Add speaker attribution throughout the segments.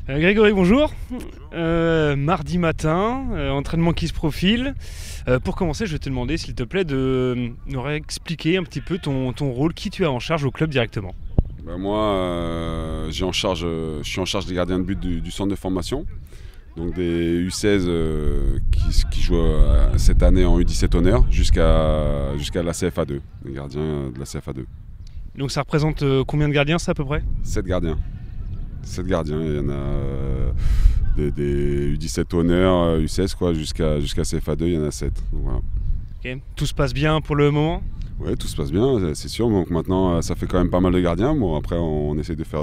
Speaker 1: Grégory, bonjour. Mardi matin, entraînement qui se profile. Pour commencer, je vais te demander, s'il te plaît, de nous réexpliquer un petit peu ton rôle, qui tu as en charge au club directement.
Speaker 2: Moi, je suis en charge des gardiens de but du centre de formation. Donc des U16 qui jouent cette année en U17 honneur jusqu'à la CFA2, les gardiens de la CFA2.
Speaker 1: Donc ça représente combien de gardiens, ça, à peu près?
Speaker 2: 7 gardiens. 7 gardiens, il y en a des U17 honneur, U16 quoi, jusqu'à CFA2, il y en a 7. Donc, voilà.
Speaker 1: Okay. Tout se passe bien pour le moment?
Speaker 2: Oui, tout se passe bien, c'est sûr. Donc maintenant, ça fait quand même pas mal de gardiens. Bon, après, on essaie de faire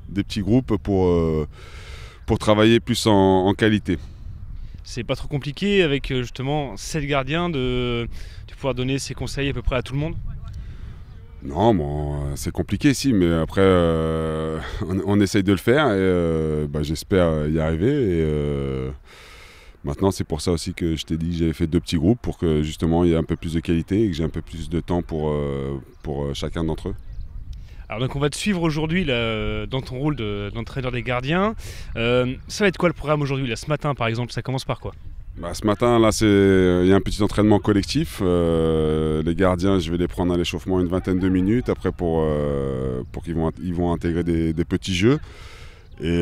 Speaker 2: des petits groupes pour travailler plus en qualité.
Speaker 1: C'est pas trop compliqué avec justement 7 gardiens de pouvoir donner ses conseils à peu près à tout le monde?
Speaker 2: Non, bon, c'est compliqué si, mais après, on essaye de le faire et j'espère y arriver. Maintenant, c'est pour ça aussi que je t'ai dit que j'avais fait 2 petits groupes pour que justement il y ait un peu plus de qualité et que j'ai un peu plus de temps pour chacun d'entre eux.
Speaker 1: Alors donc on va te suivre aujourd'hui là, dans ton rôle d'entraîneur des gardiens. Ça va être quoi le programme aujourd'hui là, ce matin par exemple, ça commence par quoi?
Speaker 2: Ce matin, là, il y a un petit entraînement collectif. Les gardiens, je vais les prendre à l'échauffement une vingtaine de minutes. Après, pour qu'ils vont intégrer des petits jeux. Et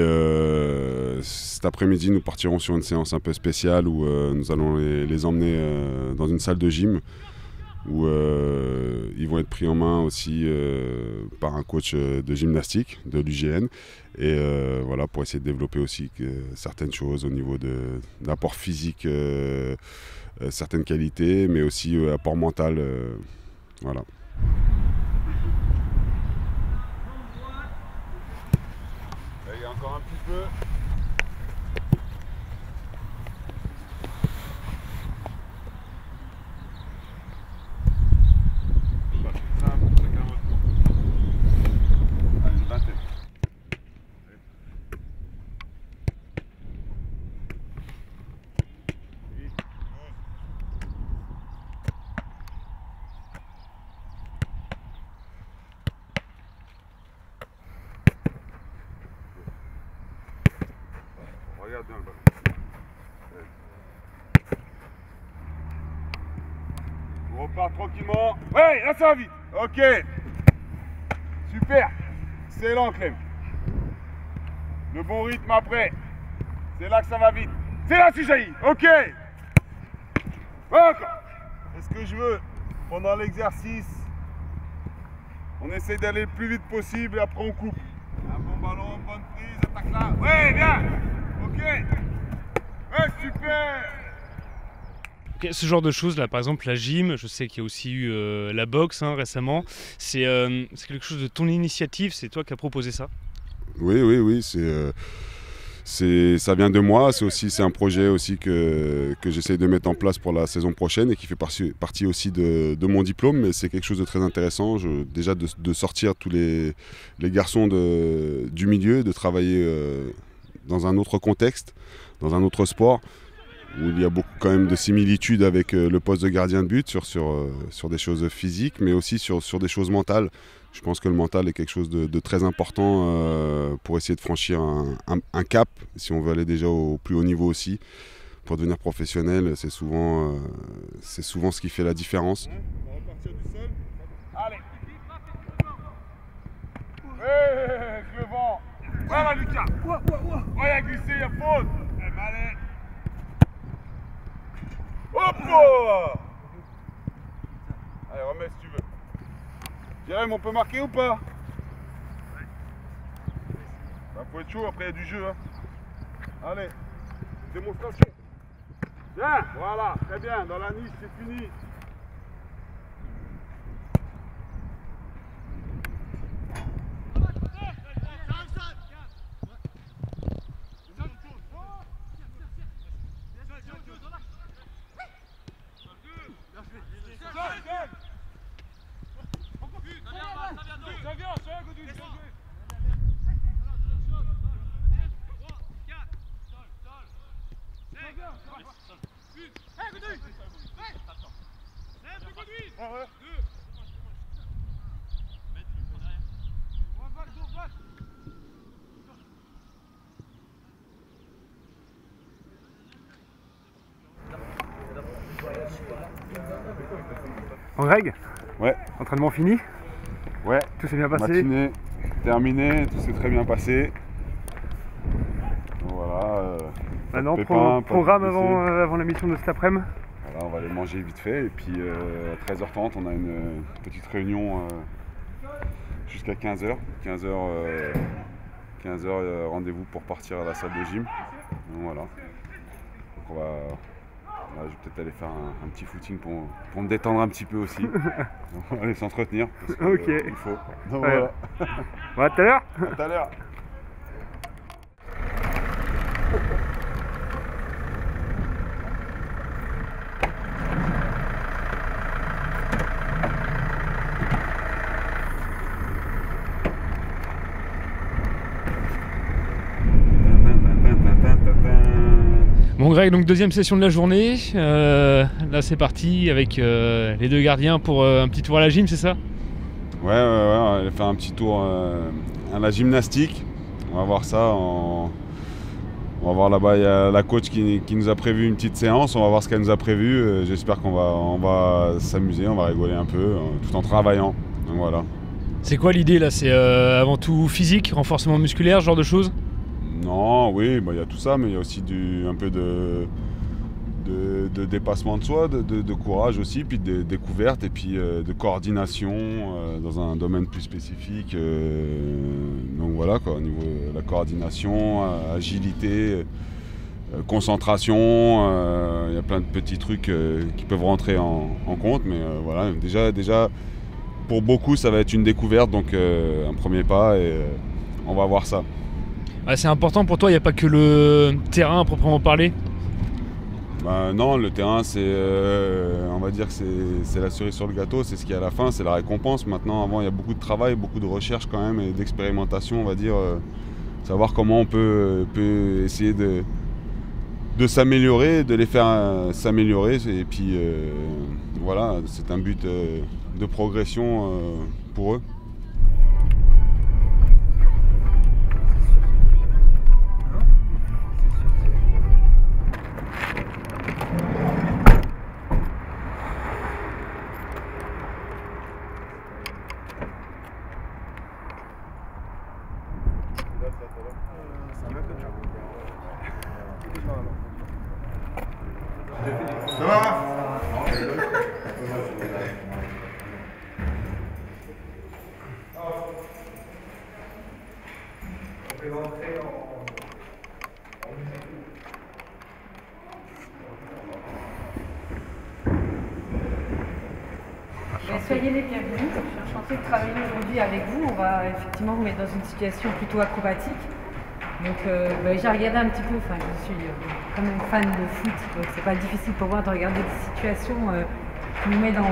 Speaker 2: cet après-midi, nous partirons sur une séance un peu spéciale où nous allons les emmener dans une salle de gym où ils vont être pris en main aussi par un coach de gymnastique de l'UGN et voilà, pour essayer de développer aussi certaines choses au niveau d'apport physique, certaines qualités, mais aussi apport mental. Voilà. Il y a encore un petit peu. Regarde bien le ballon. On repart tranquillement. Ouais, là ça va vite. Ok. Super. Excellent, Clem. Le bon rythme après. C'est là que ça va vite. C'est là que tu jaillis. Ok. Encore. C'est ce que je veux. Pendant l'exercice, on essaie d'aller le plus vite possible et après on coupe. Un bon ballon, bonne prise, attaque là. Ouais, bien. Ok. Ouais, super.
Speaker 1: Okay, ce genre de choses là, par exemple la gym, je sais qu'il y a aussi eu la boxe récemment. C'est quelque chose de ton initiative, c'est toi qui as proposé ça?
Speaker 2: Oui, ça vient de moi. C'est un projet aussi que j'essaye de mettre en place pour la saison prochaine et qui fait partie aussi de mon diplôme. Mais c'est quelque chose de très intéressant. Déjà de sortir tous les garçons du milieu, de travailler dans un autre contexte, dans un autre sport, où il y a beaucoup quand même de similitudes avec le poste de gardien de but sur des choses physiques, mais aussi sur des choses mentales. Je pense que le mental est quelque chose de très important pour essayer de franchir un cap, si on veut aller déjà au plus haut niveau aussi. Pour devenir professionnel, c'est souvent ce qui fait la différence. On va repartir du sol. Allez. Avec le vent. Voilà Lucas. Il a glissé, il y a faute. Allez. Hop! Allez, remets si tu veux. Jérémy, on peut marquer ou pas? Faut être chaud, après il y a du jeu. Allez, démonstration. Bien, voilà, très bien. Dans la niche, c'est fini.
Speaker 1: Bon, Greg?
Speaker 2: Ouais.
Speaker 1: Entraînement fini?
Speaker 2: Ouais.
Speaker 1: Tout s'est bien passé?
Speaker 2: Matinée terminée, tout s'est très bien passé. Donc voilà.
Speaker 1: Maintenant, programme avant la mission de cet après-midi?
Speaker 2: Voilà, on va aller manger vite fait. Et puis à 13h30, on a une petite réunion jusqu'à 15h. 15h, rendez-vous pour partir à la salle de gym. Donc voilà. Donc je vais peut-être aller faire un petit footing pour me détendre un petit peu aussi. On va aller s'entretenir.
Speaker 1: Ok.
Speaker 2: Il faut. Donc
Speaker 1: ouais.
Speaker 2: voilà.
Speaker 1: Bon, à tout à l'heure.
Speaker 2: À tout à l'heure.
Speaker 1: Bon Greg, donc deuxième session de la journée, là c'est parti avec les deux gardiens pour un petit tour à la gym, c'est ça?
Speaker 2: Ouais, on va aller faire un petit tour à la gymnastique, on va voir ça, on va voir là-bas, il y a la coach qui nous a prévu une petite séance, on va voir ce qu'elle nous a prévu, j'espère qu'on va s'amuser, on va rigoler un peu, tout en travaillant, donc voilà.
Speaker 1: C'est quoi l'idée là? C'est avant tout physique, renforcement musculaire, ce genre de choses?
Speaker 2: Non, oui, il y a tout ça, mais il y a aussi un peu de dépassement de soi, de courage aussi, puis de découverte et puis de coordination dans un domaine plus spécifique. Donc voilà, quoi, au niveau de la coordination, agilité, concentration, il y a plein de petits trucs qui peuvent rentrer en compte, mais voilà, déjà pour beaucoup ça va être une découverte, donc un premier pas et on va voir ça.
Speaker 1: Ah, c'est important pour toi, il n'y a pas que le terrain à proprement parler?
Speaker 2: Non, le terrain, on va dire que c'est la cerise sur le gâteau, c'est ce qu'il y a à la fin, c'est la récompense. Maintenant, avant, il y a beaucoup de travail, beaucoup de recherche quand même et d'expérimentation, on va dire, savoir comment on peut essayer de s'améliorer, de les faire s'améliorer. Et puis voilà, c'est un but de progression pour eux.
Speaker 3: Ça va?
Speaker 4: Soyez les bienvenus, je suis enchantée de travailler aujourd'hui avec vous. On va effectivement vous mettre dans une situation plutôt acrobatique. Donc j'ai regardé un petit peu, je suis quand même fan de foot, donc c'est pas difficile pour moi de regarder des situations qui nous mettent dans un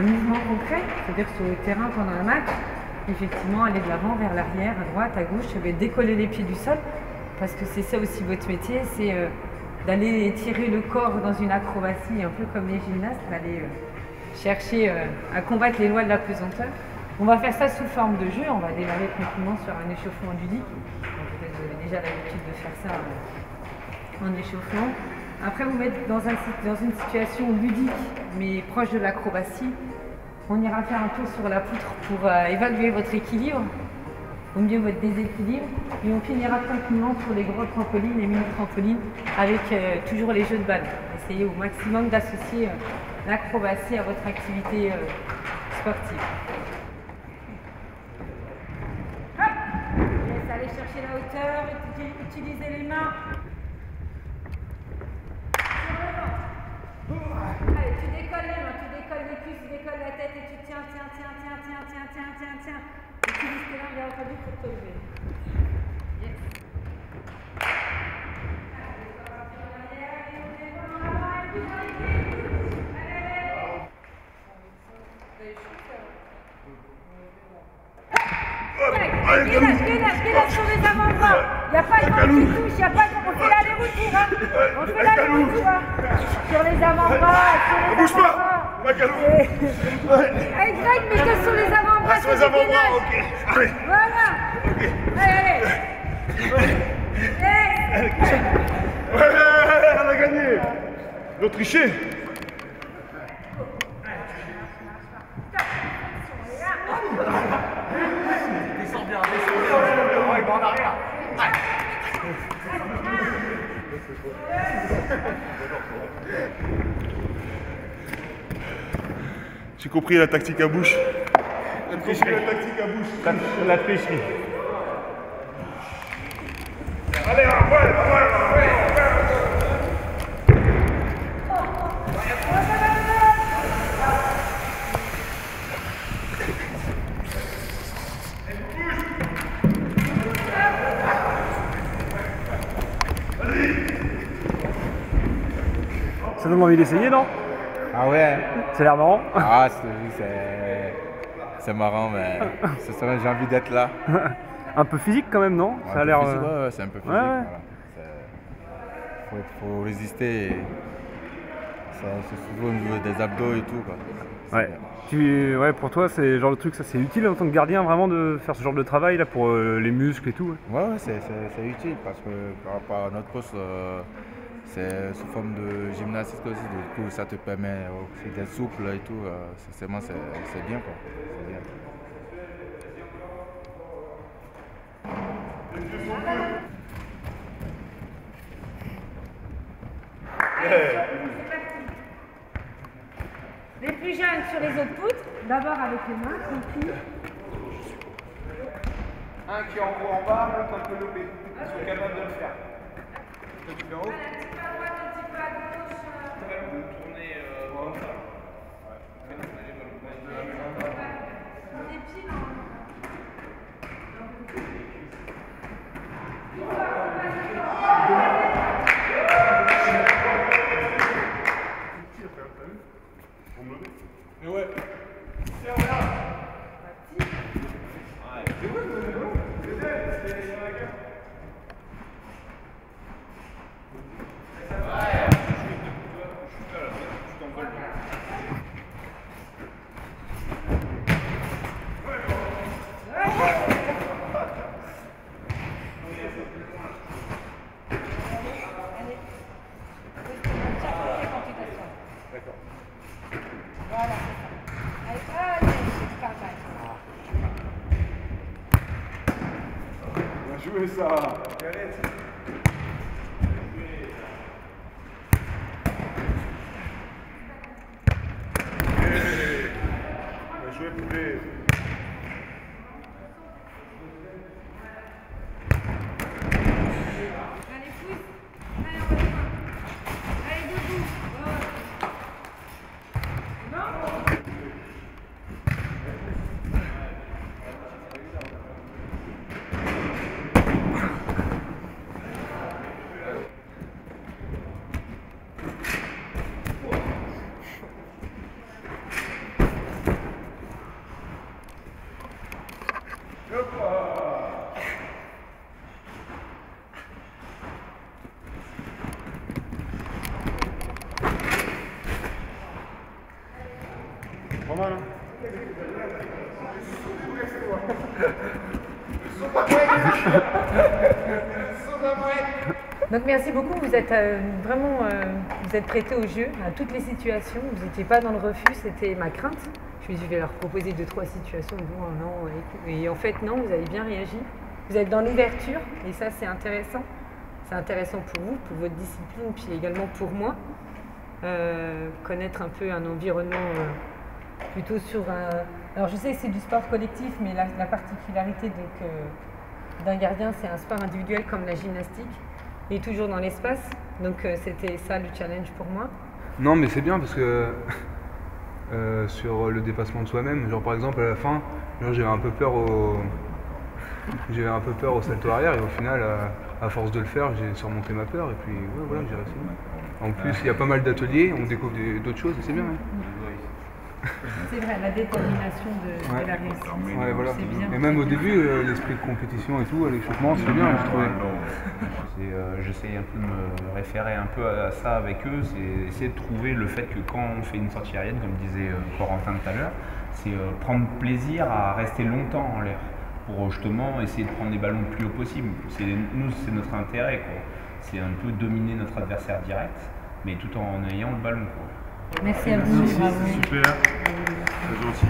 Speaker 4: mouvement concret, c'est-à-dire sur le terrain pendant un match, effectivement aller de l'avant vers l'arrière, à droite, à gauche, décoller les pieds du sol, parce que c'est ça aussi votre métier, c'est d'aller étirer le corps dans une acrobatie, un peu comme les gymnastes, d'aller chercher à combattre les lois de la pesanteur. On va faire ça sous forme de jeu, on va démarrer tranquillement sur un échauffement ludique. Peut-être vous avez déjà l'habitude de faire ça en échauffement. Après vous mettre dans une situation ludique mais proche de l'acrobatie. On ira faire un tour sur la poutre pour évaluer votre équilibre, ou mieux votre déséquilibre. Et on finira tranquillement sur les gros trampolines, les mini-trampolines, avec toujours les jeux de balle. Essayez au maximum d'associer l'acrobatie à votre activité sportive. Allez chercher la hauteur, utilisez les mains. Allez, tu décolles les mains, tu décolles les cuisses, tu décolles la tête et tu tiens. Utilise tes mains bien entendu pour te lever. Yes. Gainage sur les avant-bras. Il n'y a pas de main qui touche, il n'y a pas de... On fait l'aller-retour, hein. On fait l'aller-retour, hein. Sur les avant-bras,
Speaker 3: Bouge pas.
Speaker 4: Allez Greg, mets-toi sur les avant-bras.
Speaker 3: Sur les avant-bras, ok. Allez.
Speaker 4: Voilà. Allez.
Speaker 3: Ouais, on a gagné. L'Autricher. J'ai compris la tactique à bouche. La tactique à bouche.
Speaker 1: La tricherie.
Speaker 3: Allez, ouais.
Speaker 1: Ça donne envie d'essayer, non?
Speaker 5: Ah ouais.
Speaker 1: Ça a l'air marrant.
Speaker 5: Ah, c'est marrant, mais j'ai envie d'être là.
Speaker 1: Un peu physique quand même, non? Ça a l'air.
Speaker 5: Ouais, c'est un peu physique.
Speaker 1: Ouais.
Speaker 5: Voilà. Faut résister. C'est souvent au niveau des abdos et tout, quoi.
Speaker 1: Ouais. Pour toi, c'est le genre de truc, ça c'est utile en tant que gardien vraiment de faire ce genre de travail là pour les muscles et tout.
Speaker 5: Ouais, c'est utile parce que par rapport à notre poste, c'est sous forme de gymnastique aussi. Du coup, ça te permet aussi d'être souple et tout. C'est bien, quoi. C'est bien.
Speaker 4: Les plus jeunes sur les autres poutres, d'abord avec les mains, puis
Speaker 6: Un qui envoie en bas, l'autre un peu lobé. Ils sont capables de le faire. Tu peux faire haut.
Speaker 4: un petit peu à droite, un petit peu à gauche.
Speaker 6: Tourner comme ça.
Speaker 4: Les pieds dans
Speaker 3: Mais ouais. Jouer ça. Jouer poupée.
Speaker 4: Allez, pousse. Allez, on va loin. Allez, debout. Non.
Speaker 3: Pas mal, hein.
Speaker 4: Donc merci beaucoup, vous êtes vraiment vous êtes prêté au jeu, à toutes les situations, vous n'étiez pas dans le refus, c'était ma crainte. Je me suis dit, je vais leur proposer 2-3 situations, bon, non, et en fait non, vous avez bien réagi. Vous êtes dans l'ouverture et ça c'est intéressant. C'est intéressant pour vous, pour votre discipline, puis également pour moi. Connaître un peu un environnement plutôt sur un... Alors je sais que c'est du sport collectif, mais la particularité d'un gardien, c'est un sport individuel comme la gymnastique, et toujours dans l'espace. Donc c'était ça le challenge pour moi.
Speaker 7: Non, mais c'est bien parce que sur le dépassement de soi-même, genre par exemple à la fin, j'avais un peu peur au salto arrière, et au final, à force de le faire, j'ai surmonté ma peur, et puis ouais, voilà, j'ai réussi. En plus, il y a pas mal d'ateliers, on découvre d'autres choses, et c'est bien. Hein.
Speaker 4: C'est vrai, la détermination de la réussite.
Speaker 7: Ouais, voilà.
Speaker 4: C'est bien.
Speaker 7: Et même au début, l'esprit de compétition et tout, à l'échauffement, c'est bien, je trouvais.
Speaker 8: J'essaye un peu de me référer un peu à ça avec eux, c'est essayer de trouver le fait que quand on fait une sortie aérienne, comme disait Corentin tout à l'heure, c'est prendre plaisir à rester longtemps en l'air, pour justement essayer de prendre des ballons le plus haut possible. Nous, c'est notre intérêt, quoi. C'est un peu dominer notre adversaire direct, mais tout en ayant le ballon, quoi.
Speaker 4: Merci à vous, bravo.
Speaker 3: Super, très gentil.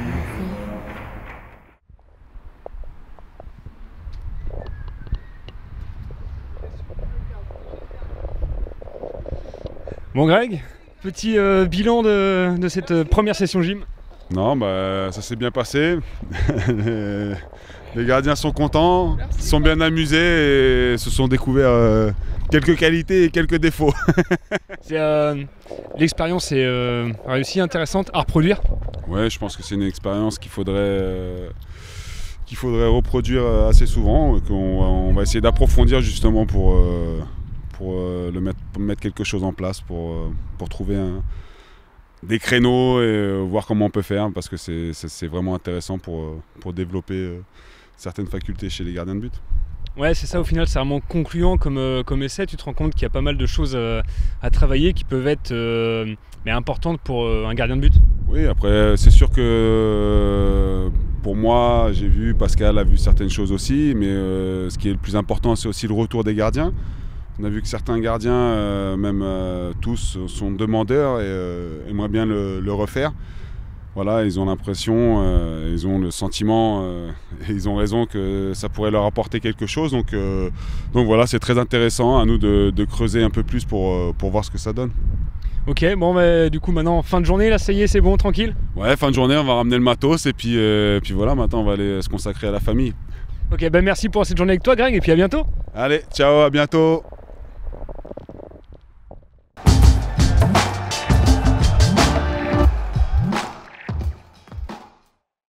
Speaker 1: Bon Greg, petit bilan de cette première session gym.
Speaker 2: Non, ça s'est bien passé. Les gardiens sont contents, sont bien amusés et se sont découverts quelques qualités et quelques défauts.
Speaker 1: L'expérience est réussie, intéressante à reproduire.
Speaker 2: Ouais, je pense que c'est une expérience qu'il faudrait reproduire assez souvent. On va essayer d'approfondir justement pour mettre quelque chose en place, pour trouver des créneaux et voir comment on peut faire, parce que c'est vraiment intéressant pour développer certaines facultés chez les gardiens de but.
Speaker 1: Ouais, c'est ça, au final c'est vraiment concluant comme essai. Tu te rends compte qu'il y a pas mal de choses à travailler qui peuvent être importantes pour un gardien de but.
Speaker 2: Oui, après c'est sûr que pour moi, j'ai vu, Pascal a vu certaines choses aussi, mais ce qui est le plus important, c'est aussi le retour des gardiens. On a vu que certains gardiens, même tous, sont demandeurs et aimeraient bien le refaire. Voilà, ils ont l'impression, ils ont le sentiment, et ils ont raison que ça pourrait leur apporter quelque chose. Donc voilà, c'est très intéressant à nous de creuser un peu plus pour voir ce que ça donne.
Speaker 1: Ok, bon du coup maintenant fin de journée, là ça y est, c'est bon, tranquille?
Speaker 2: Ouais, fin de journée, on va ramener le matos et puis voilà, maintenant on va aller se consacrer à la famille.
Speaker 1: Ok, merci pour cette journée avec toi Greg et puis à bientôt.
Speaker 2: Allez, ciao, à bientôt.